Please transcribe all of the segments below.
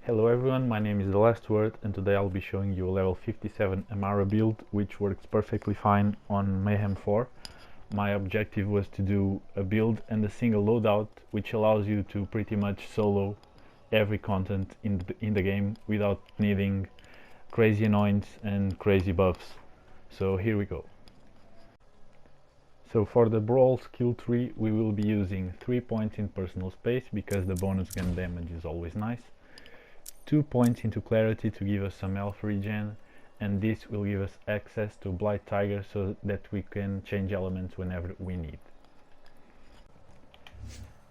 Hello everyone, my name is The Last Word and today I'll be showing you a level 57 Amara build which works perfectly fine on Mayhem 4. My objective was to do a build and a single loadout which allows you to pretty much solo every content in the game without needing crazy annoyance and crazy buffs. So here we go. So for the brawl skill tree we will be using 3 points in personal space because the bonus gun damage is always nice. 2 points into clarity to give us some health regen, and this will give us access to Blight Tiger so that we can change elements whenever we need.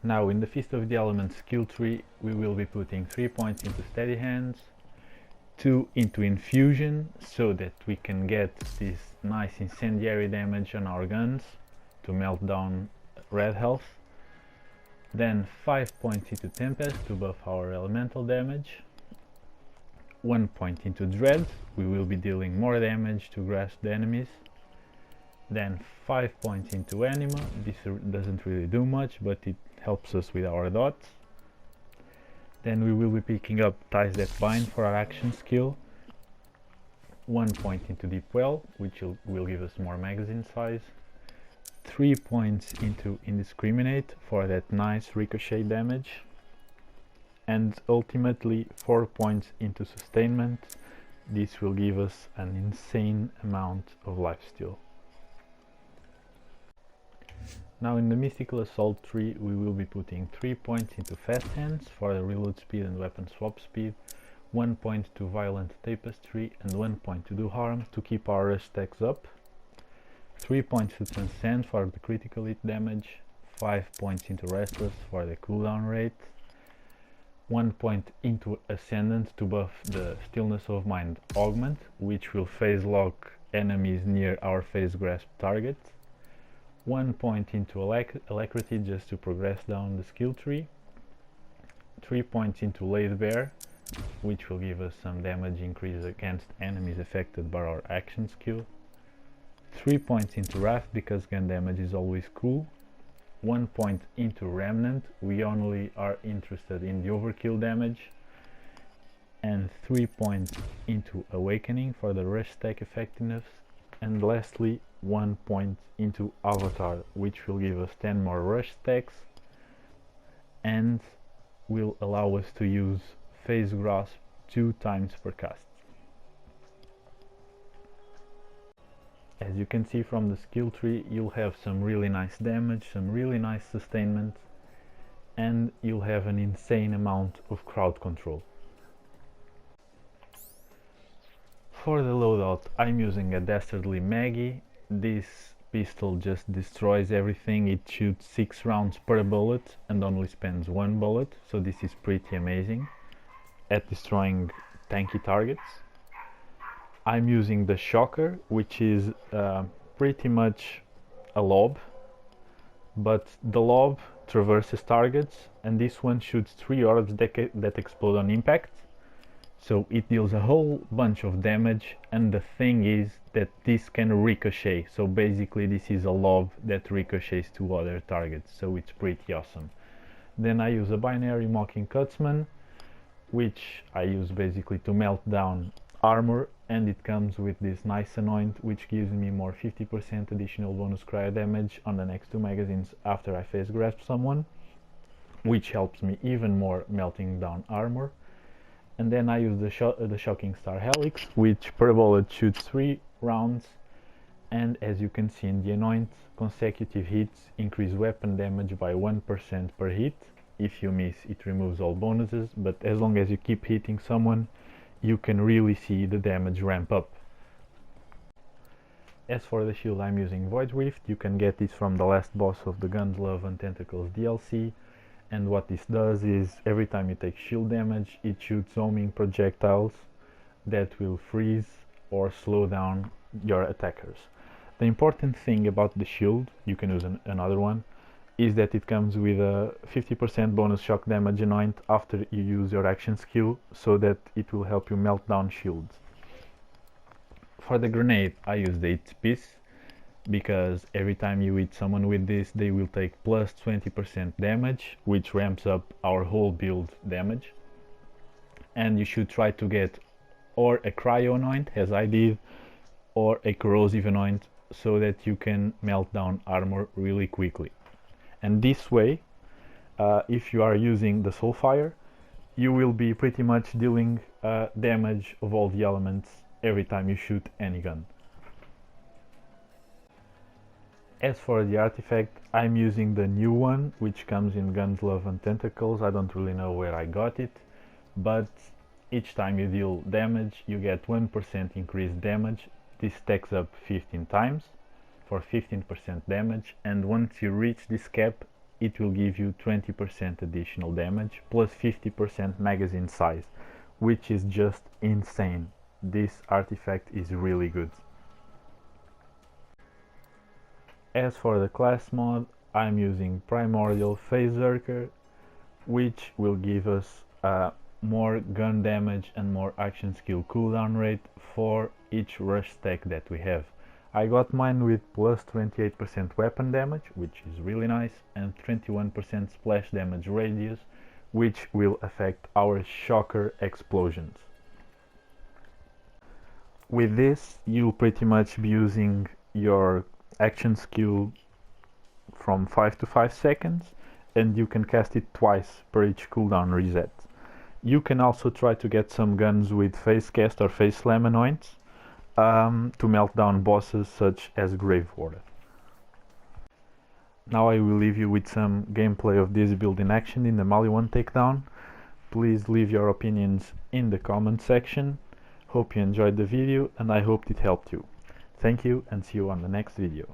Now in the Feast of the Elements skill tree we will be putting 3 points into steady hands, 2 into infusion so that we can get this nice incendiary damage on our guns to melt down red health, then 5 points into tempest to buff our elemental damage, 1 point into dread, we will be dealing more damage to grasp the enemies, then 5 points into anima, this doesn't really do much but it helps us with our dots. Then we will be picking up Ties That Bind for our action skill, 1 point into Deep Well, which will give us more magazine size, 3 points into Indiscriminate for that nice ricochet damage, and ultimately 4 points into Sustainment. This will give us an insane amount of lifesteal. Now in the Mystical Assault tree we will be putting 3 points into Fast Hands for the reload speed and weapon swap speed, 1 point to Violent Tapestry and 1 point to Do Harm to keep our rush stacks up, 3 points to Transcend for the critical hit damage, 5 points into Restless for the cooldown rate, 1 point into Ascendant to buff the Stillness of Mind augment, which will phase lock enemies near our phase grasp target, 1 point into Alacrity just to progress down the skill tree, 3 points into Laid Bare, which will give us some damage increase against enemies affected by our action skill, 3 points into Wrath because gun damage is always cool, 1 point into Remnant, we only are interested in the overkill damage, and 3 points into Awakening for the rush stack effectiveness, and lastly 1 point into Avatar, which will give us 10 more rush stacks and will allow us to use Phase Grasp 2 times per cast. As you can see from the skill tree, you'll have some really nice damage, some really nice sustainment, and you'll have an insane amount of crowd control. For the loadout I'm using a Dastardly Maggie. This pistol just destroys everything. It shoots 6 rounds per bullet and only spends 1 bullet, so this is pretty amazing at destroying tanky targets. I'm using the Shocker, which is pretty much a lob, but the lob traverses targets and this one shoots 3 orbs that explode on impact, so it deals a whole bunch of damage, and the thing is that this can ricochet, so basically this is a lob that ricochets to other targets, so it's pretty awesome. Then I use a Binary Mocking Cutsman, which I use basically to melt down armor, and it comes with this nice anoint which gives me more 50% additional bonus cryo damage on the next 2 magazines after I phase grasp someone, which helps me even more melting down armor. And then I use the Shocking Star Helix, which per bullet shoots 3 rounds, and as you can see in the anoint, consecutive hits increase weapon damage by 1% per hit. If you miss, it removes all bonuses, but as long as you keep hitting someone you can really see the damage ramp up. As for the shield, I'm using Void Rift. You can get this from the last boss of the Guns, Love and Tentacles DLC, and what this does is every time you take shield damage it shoots homing projectiles that will freeze or slow down your attackers. The important thing about the shield, you can use another one, is that it comes with a 50% bonus shock damage anoint after you use your action skill, so that it will help you melt down shields. For the grenade I use the 8th piece because every time you hit someone with this they will take plus 20% damage, which ramps up our whole build damage. and you should try to get or a cryo anoint, as I did, or a corrosive anoint, so that you can melt down armor really quickly. And this way, if you are using the Soulfire, you will be pretty much dealing damage of all the elements every time you shoot any gun. As for the artifact, I'm using the new one, which comes in Guns, Love and Tentacles. I don't really know where I got it, but each time you deal damage, you get 1% increased damage. This stacks up 15 times for 15% damage, and once you reach this cap, it will give you 20% additional damage plus 50% magazine size, which is just insane. This artifact is really good. As for the class mod, I'm using Primordial Phase Zerker, which will give us more gun damage and more action skill cooldown rate for each rush stack that we have. I got mine with plus 28% weapon damage, which is really nice, and 21% splash damage radius, which will affect our shocker explosions. With this, you'll pretty much be using your action skill from 5 to 5 seconds, and you can cast it twice per each cooldown reset. You can also try to get some guns with phase cast or phase slam anoints to melt down bosses such as Grave Warden. Now I will leave you with some gameplay of this build in action in the Mali 1 takedown. Please leave your opinions in the comment section. Hope you enjoyed the video, and I hoped it helped you. Thank you, and see you on the next video.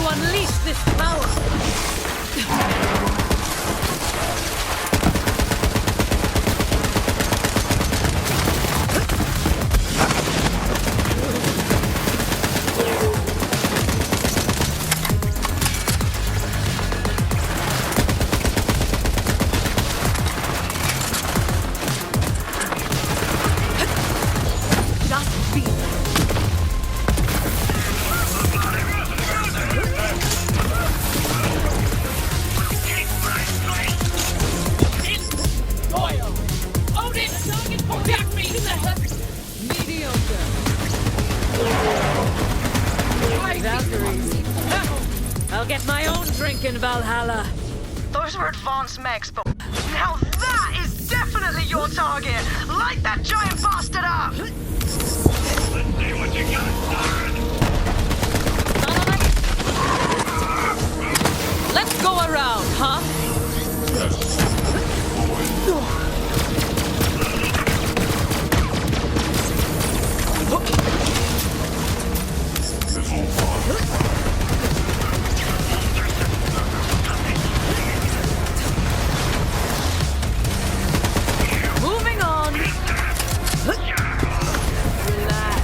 Unleash this power! Just be I'll get my own drink in Valhalla. Those were advanced mechs, but now that is definitely your target. Light that giant bastard up. Let's see what you got, Siren. Let's go. Go around, huh? Moving on. Relax.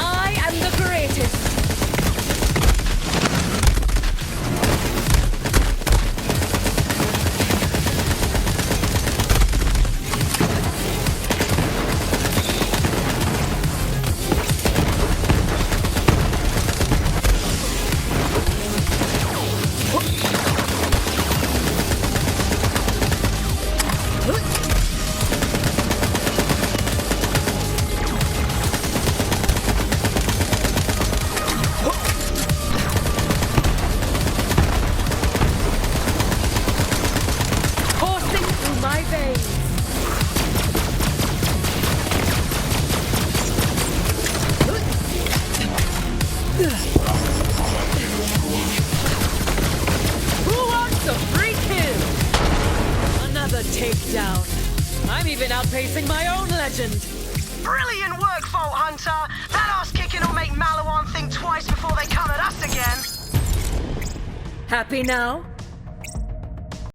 I am the greatest. Coursing through my veins. Who wants a free kill? Another takedown. I'm even outpacing my own legend. Brilliant work, Vault Hunter. That ass kicking will make Malawan think twice before they come at us again. Happy now?